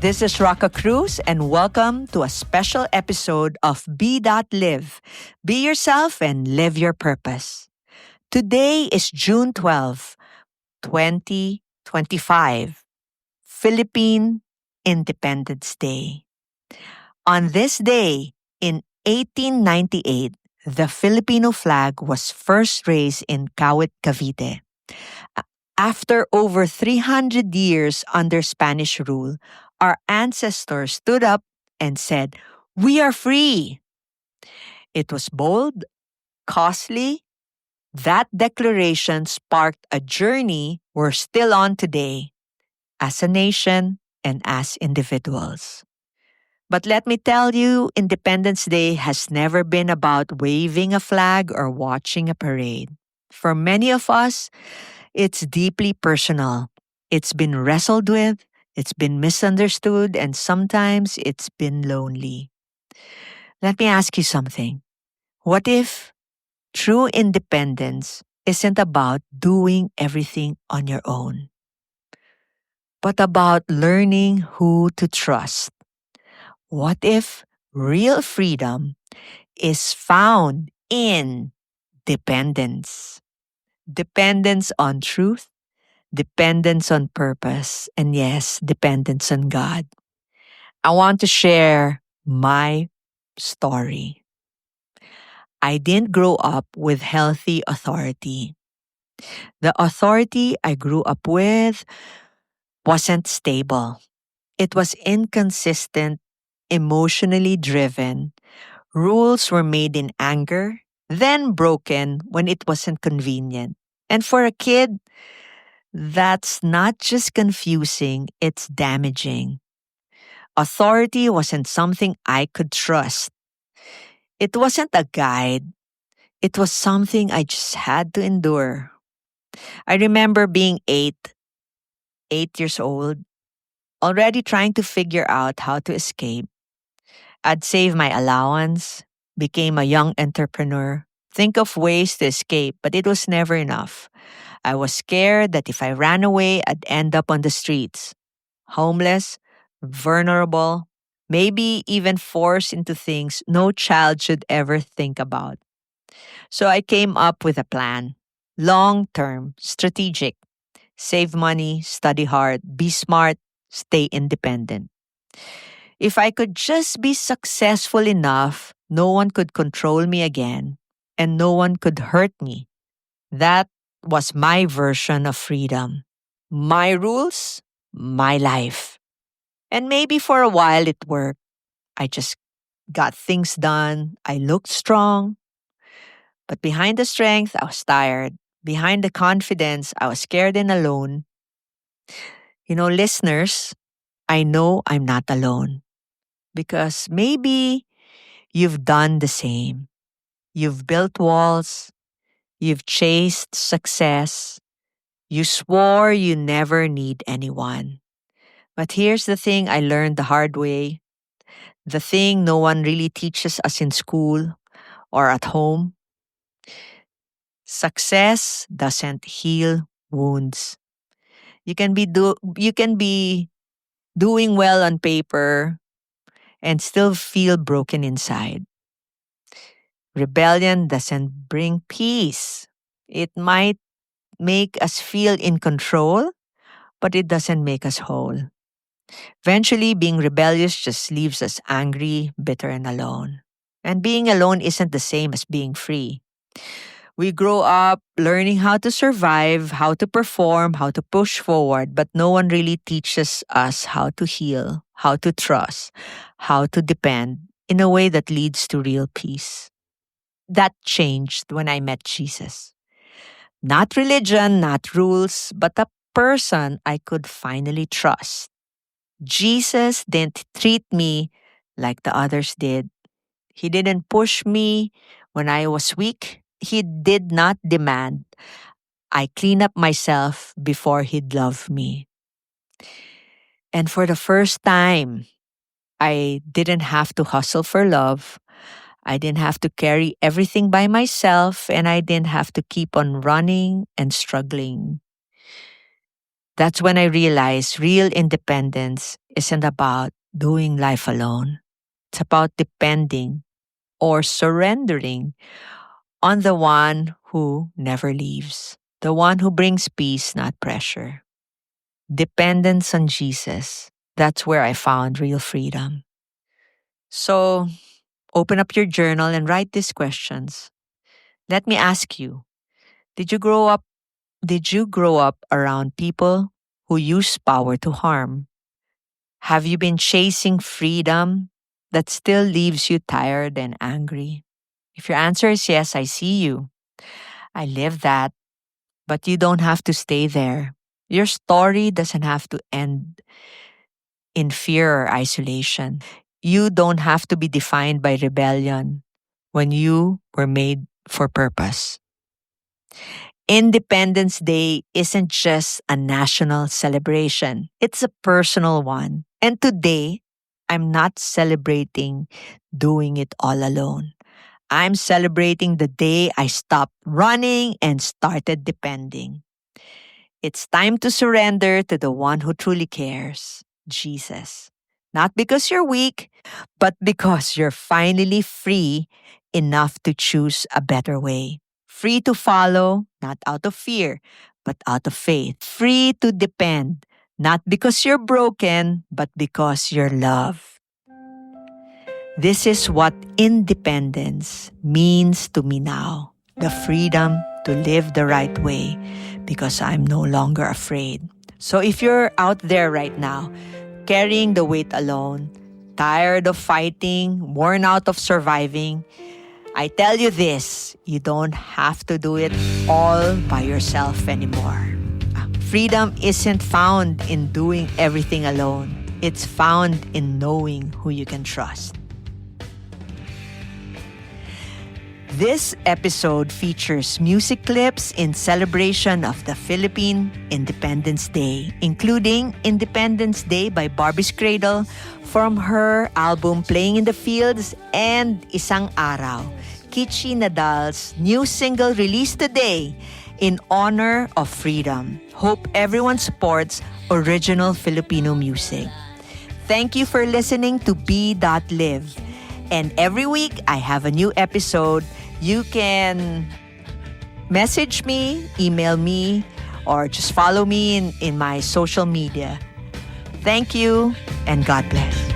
This is Roca Cruz, and welcome to a special episode of Be.Live. Be yourself and live your purpose. Today is June 12, 2025, Philippine Independence Day. On this day, in 1898, the Filipino flag was first raised in Kawit, Cavite. After over 300 years under Spanish rule, our ancestors stood up and said, "We are free." It was bold, costly. That declaration sparked a journey we're still on today as a nation and as individuals. But let me tell you, Independence Day has never been about waving a flag or watching a parade. For many of us, it's deeply personal. It's been wrestled with, it's been misunderstood, and sometimes it's been lonely. Let me ask you something. What if true independence isn't about doing everything on your own, but about learning who to trust? What if real freedom is found in dependence? Dependence on truth, dependence on purpose, and yes, dependence on God. I want to share my story. I didn't grow up with healthy authority. The authority I grew up with wasn't stable. It was inconsistent, emotionally driven. Rules were made in anger, then broken when it wasn't convenient. And for a kid, that's not just confusing, it's damaging. Authority wasn't something I could trust. It wasn't a guide. It was something I just had to endure. I remember being 8 years old, already trying to figure out how to escape. I'd save my allowance, became a young entrepreneur, think of ways to escape, but it was never enough. I was scared that if I ran away, I'd end up on the streets, homeless, vulnerable, maybe even forced into things no child should ever think about. So I came up with a plan, long term, strategic: save money, study hard, be smart, stay independent. If I could just be successful enough, no one could control me again, and no one could hurt me. That was my version of freedom. My rules, my life. And maybe for a while it worked. I just got things done. I looked strong. But behind the strength, I was tired. Behind the confidence, I was scared and alone. Listeners, I know I'm not alone because maybe you've done the same. You've built walls. You've chased success. You swore you never need anyone. But here's the thing I learned the hard way, the thing no one really teaches us in school or at home. Success doesn't heal wounds. You can be doing well on paper and still feel broken inside. Rebellion doesn't bring peace. It might make us feel in control, but it doesn't make us whole. Eventually, being rebellious just leaves us angry, bitter, and alone. And being alone isn't the same as being free. We grow up learning how to survive, how to perform, how to push forward, but no one really teaches us how to heal, how to trust, how to depend in a way that leads to real peace. That changed when I met Jesus. Not religion, not rules, but a person I could finally trust. Jesus didn't treat me like the others did. He didn't push me when I was weak. He did not demand I clean up myself before he'd love me. And for the first time, I didn't have to hustle for love. I didn't have to carry everything by myself, and I didn't have to keep on running and struggling. That's when I realized real independence isn't about doing life alone. It's about depending or surrendering on the one who never leaves, the one who brings peace, not pressure. Dependence on Jesus. That's where I found real freedom. So open up your journal and write these questions. Let me ask you, did you grow up did you grow up around people who use power to harm? Have you been chasing freedom that still leaves you tired and angry? If your answer is yes, I see you. I live that, but you don't have to stay there. Your story doesn't have to end in fear or isolation. You don't have to be defined by rebellion when you were made for purpose. Independence Day isn't just a national celebration, it's a personal one. And today, I'm not celebrating doing it all alone. I'm celebrating the day I stopped running and started depending. It's time to surrender to the one who truly cares, Jesus. Not because you're weak, but because you're finally free enough to choose a better way. Free to follow, not out of fear, but out of faith. Free to depend, not because you're broken, but because you're loved. This is what independence means to me now. The freedom to live the right way because I'm no longer afraid. So if you're out there right now, carrying the weight alone, tired of fighting, worn out of surviving, I tell you this, you don't have to do it all by yourself anymore. Freedom isn't found in doing everything alone. It's found in knowing who you can trust. This episode features music clips in celebration of the Philippine Independence Day, including Independence Day by Barbie's Cradle from her album Playing in the Fields and Isang Araw, Kitchie Nadal's new single released today in honor of freedom. Hope everyone supports original Filipino music. Thank you for listening to Be.Live. And every week, I have a new episode. You can message me, email me, or just follow me in my social media. Thank you, and God bless.